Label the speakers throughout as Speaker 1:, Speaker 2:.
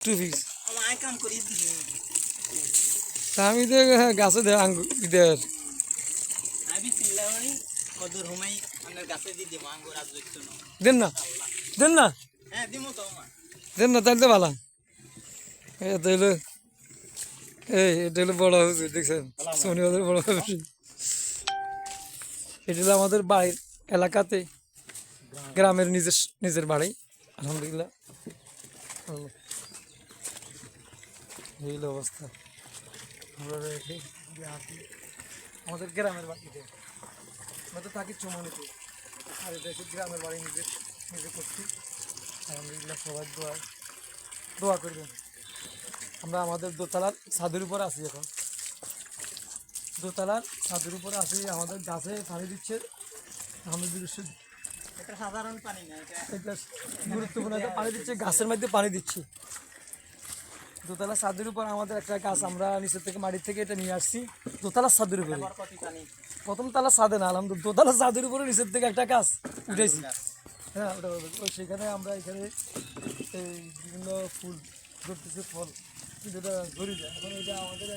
Speaker 1: 2 piece
Speaker 2: আমি কাম করি
Speaker 1: আমি তো গাছে দে আঙ্গুর
Speaker 2: আমি চিল্লাবনি কদর হুমাই আমার গাছে দি দেব আঙ্গুর আজ দেখছো না
Speaker 1: দেন না দেন না
Speaker 2: হ্যাঁ দিমু তো মা
Speaker 1: দেন না তাহলে তো ভালো এটা হলো এটা হলো বড় হাউস দেখছেন শনিবারের বড় হাউস এটা হলো আমাদের বাড়ির এলাকাতে গ্রামের নিজের বাড়ি আলহামদুলিল্লাহ এই হলো অবস্থা আমরা আমাদের গ্রামের বাড়িতে আমরা তো থাকি চমনিতে আর এটা হচ্ছে গ্রামের বাড়ি নিজে করছি আলহামদুলিল্লাহ সবাই দোয়া করবেন আমরা আমাদের দোতলার ছাদের উপর আছি এখন দোতলার ছাদের উপর আছি আমাদের গাছে পানি দিচ্ছে আমাদের
Speaker 2: এটা সাধারণ পানি না
Speaker 1: এটা গুরুত্বপূর্ণ একটা পানি দিচ্ছে গাছের মধ্যে পানি দিচ্ছি দোতলা ছাদের উপর আমাদের একটা গাছ আমরা নিচের থেকে মাটির থেকে এটা নিয়ে আসছি দোতলা ছাদের উপরে প্রথম তালা ছাদে না আলহামদুলিল্লাহ দোতলা ছাদের উপরে নিচের থেকে একটা গাছ উঠেছি হ্যাঁ ওটা সেখানে আমরা এখানে এই বিভিন্ন ফুল ধরতেছে ফল কিন্তু এটা ধরি যায় এখন এটা আমাদের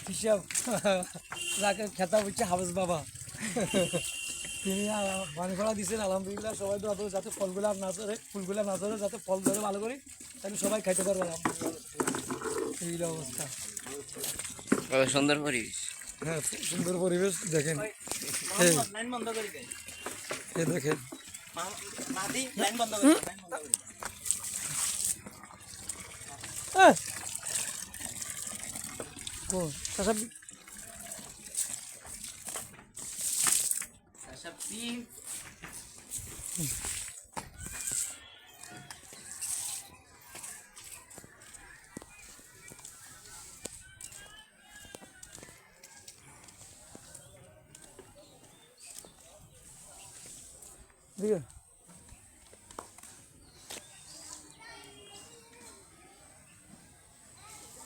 Speaker 1: হিসাব যাকে খেতা হচ্ছে হাফেজ বাবা তিনি পানি ফলা দিচ্ছেন আলহামদুলিল্লাহ সবাই তো যাতে ফলগুলা না ধরে ফুলগুলা না ধরে যাতে ফল ধরে ভালো করি তাহলে সবাই খাইতে পারবে আলহামদুলিল্লাহ এই অবস্থা
Speaker 3: সুন্দর পরিবেশ
Speaker 1: হ্যাঁ সুন্দর পরিবেশ দেখেন এই দেখেন দিকে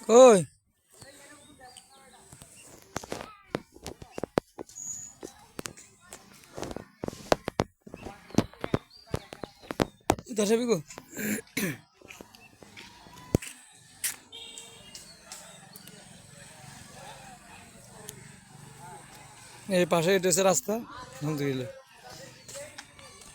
Speaker 1: কই দশাবি গো এই পাশে এটা হচ্ছে রাস্তা আলহামদুলিল্লাহ